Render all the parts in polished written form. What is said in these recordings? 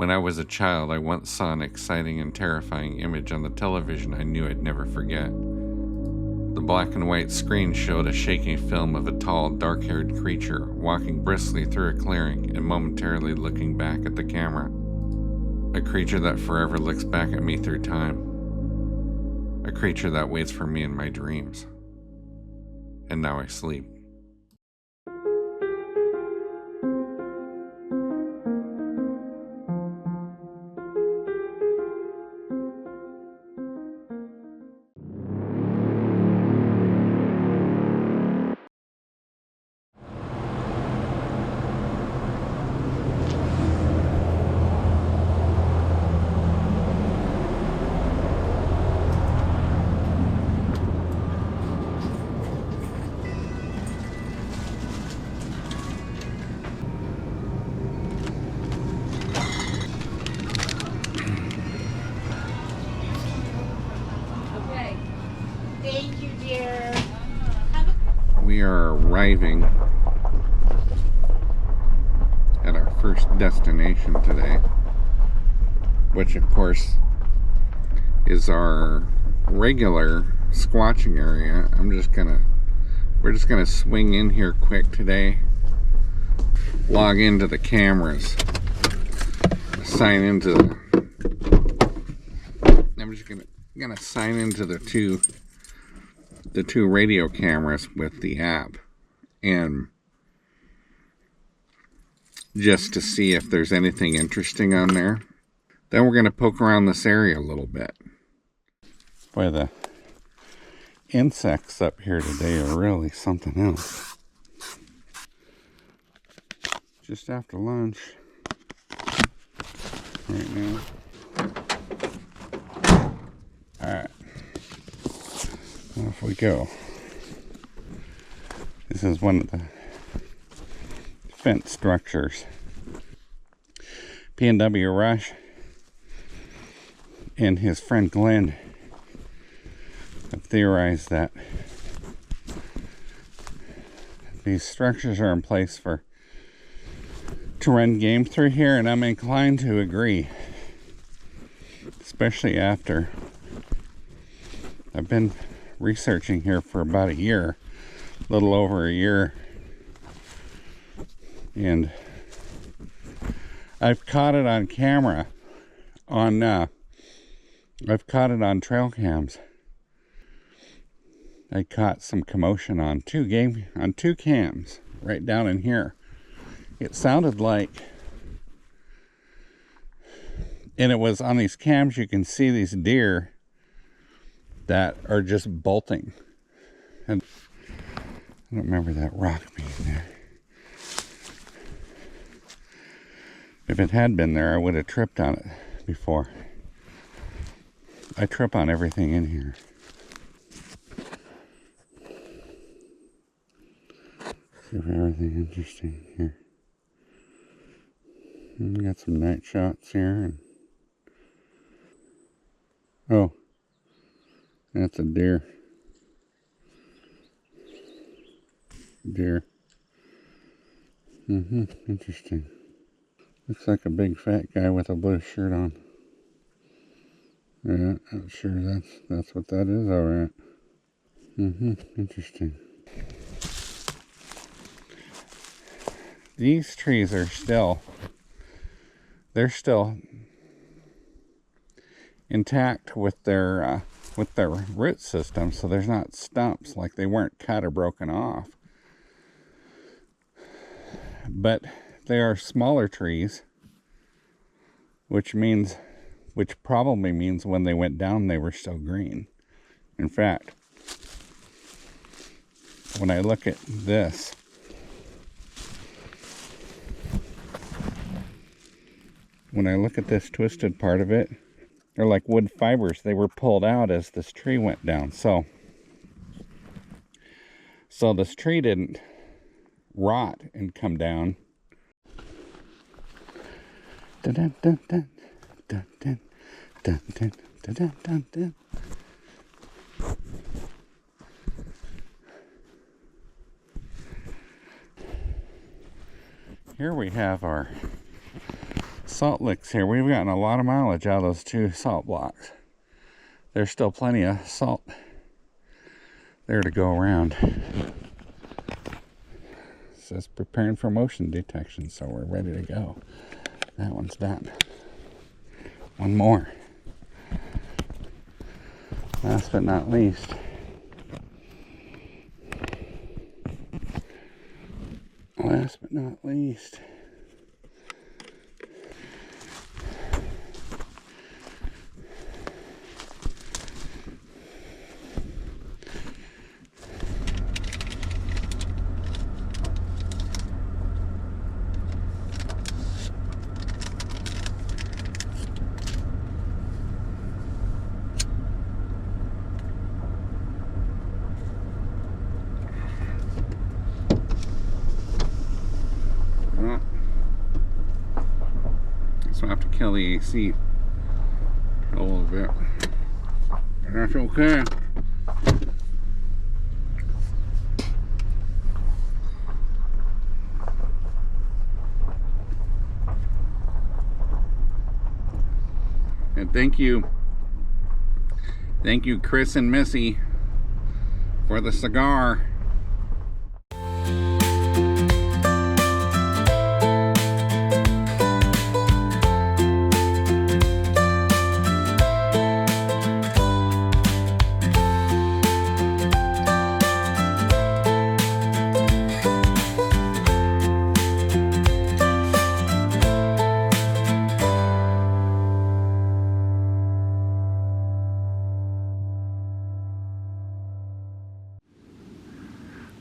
When I was a child, I once saw an exciting and terrifying image on the television I knew I'd never forget. The black and white screen showed a shaky film of a tall, dark-haired creature walking briskly through a clearing and momentarily looking back at the camera. A creature that forever looks back at me through time. A creature that waits for me in my dreams. And now I sleep. Thank you, dear. We are arriving at our first destination today, which of course is our regular squatching area. We're just gonna swing in here quick today, log into the cameras, sign into gonna sign into the two radio cameras with the app, and just to see if there's anything interesting on there. Then we're gonna poke around this area a little bit. Boy, the insects up here today are really something else. Just after lunch right now. Alright, off we go. This is one of the fence structures. P&W Rush and his friend Glenn have theorized that these structures are in place to run game through here, and I'm inclined to agree, especially after I've been researching here for about a year, a little over a year, and I've caught it on camera I've caught it on trail cams. I caught some commotion on two cams right down in here. It sounded like, and it was on these cams, you can see these deer that are just bolting. And I don't remember that rock being there. If it had been there, I would have tripped on it before. I trip on everything in here. See if everything interesting here. And we got some night shots here. Oh, that's a deer. Interesting. Looks like a big fat guy with a blue shirt on. Yeah, I'm sure that's what that is, alright. Interesting. These trees are still intact with their root system, so there's not stumps, like they weren't cut or broken off. But they are smaller trees, which probably means when they went down they were still green. In fact, when I look at this, twisted part of it, they're like wood fibers. They were pulled out as this tree went down. So this tree didn't rot and come down. Dun, dun, dun, dun, dun, dun, dun, dun, dun, dun, dun. Here we have our Salt licks here. We've gotten a lot of mileage out of those 2 salt blocks. There's still plenty of salt there to go around. It says preparing for motion detection, so we're ready to go. That one's done. One more. Last but not least. Last but not least. So I have to kill the AC a little bit. But that's okay. And thank you, Chris and Missy, for the cigar.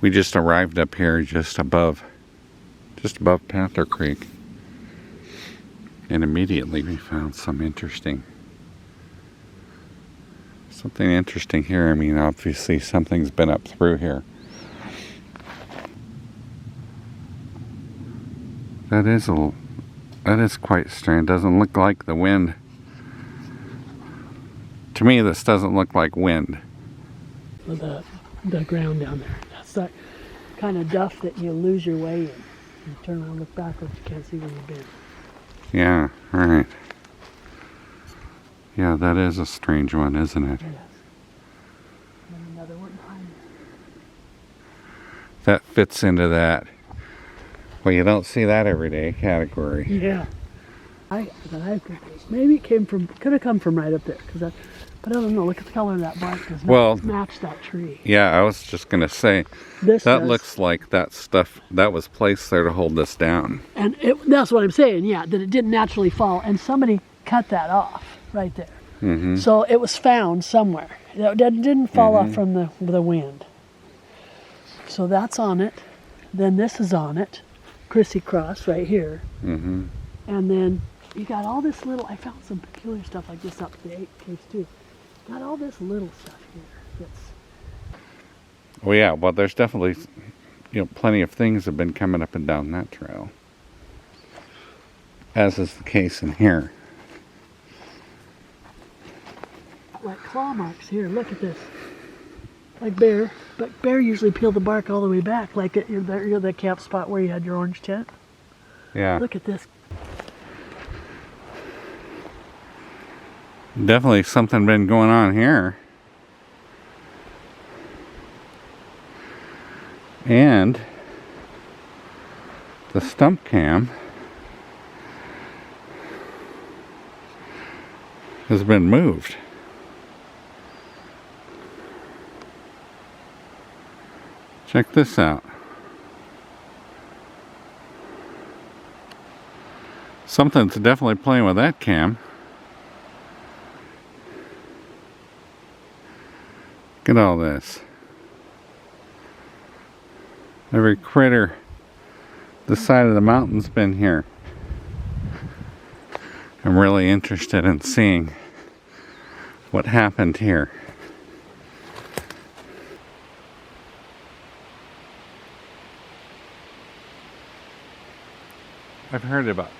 We just arrived up here just above Panther Creek, and immediately we found something interesting here. I mean, obviously something's been up through here. That is quite strange. Doesn't look like the wind. To me, this doesn't look like wind. The ground down there. That's that kind of duff that you lose your way in. You turn around, look backwards, you can't see where you've been. Yeah, alright. Yeah, that is a strange one, isn't it? Yes. And another one behind it. That fits into that. Well, you don't see that every day category. Yeah. Maybe it could have come from right up there. But I don't know, look at the color of that bark. Does not match that tree. Yeah, I was just going to say, that looks like that stuff that was placed there to hold this down. And that's what I'm saying, yeah, that it didn't naturally fall. And somebody cut that off right there. Mm-hmm. So it was found somewhere. It didn't fall off from the wind. So that's on it. Then this is on it. Crisscross right here. Mm-hmm. And then you got all this little, I found some peculiar stuff like this up the case too. Got all this little stuff here that's... Oh yeah, well there's definitely, plenty of things have been coming up and down that trail. As is the case in here. Like claw marks here, look at this. Like bear, but bear usually peel the bark all the way back, like at the camp spot where you had your orange tent. Yeah. Look at this. Definitely something been going on here. And the stump cam has been moved. Check this out. Something's definitely playing with that cam. Look at all this. Every critter this side of the mountain's been here. I'm really interested in seeing what happened here. I've heard about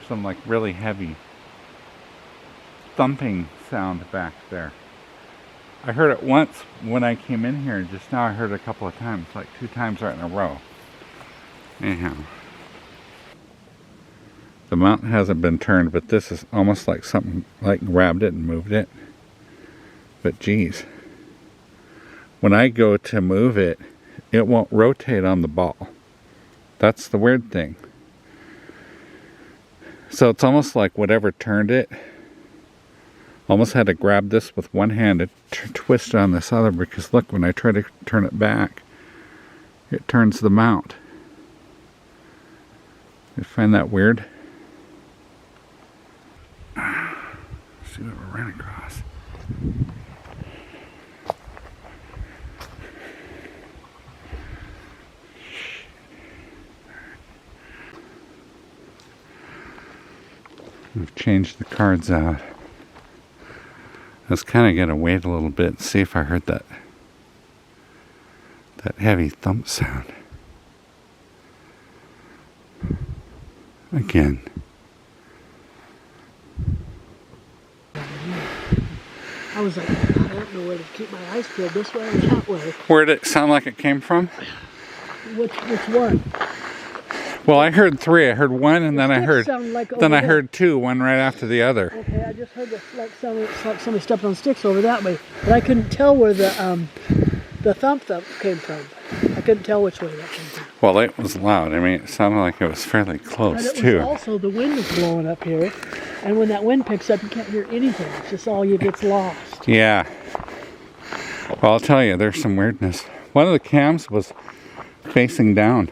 some like really heavy thumping sound back there. I heard it once when I came in here, and just now I heard it a couple of times, like 2 times right in a row. Anyhow. The mount hasn't been turned, but this is almost like something like grabbed it and moved it. But geez. When I go to move it, it won't rotate on the ball. That's the weird thing. So it's almost like whatever turned it almost had to grab this with one hand and twist on this other, because look, when I try to turn it back, it turns the mount. You find that weird? Let's see what we're running across. We've changed the cards out. I was kind of going to wait a little bit and see if I heard that heavy thump sound. Again. I was like, I don't know where to keep my eyes peeled, this way or that way. Where did it sound like it came from? Which one? Well, I heard three. I heard one, and then I heard like I heard two, one right after the other. Okay, I just heard like somebody stepped on sticks over that way, but I couldn't tell where the thump came from. I couldn't tell which way that came from. Well, it was loud. I mean, it sounded like it was fairly close too. Also, the wind is blowing up here, and when that wind picks up, you can't hear anything. It's just all you gets lost. Yeah. Well, I'll tell you, there's some weirdness. One of the cams was facing down.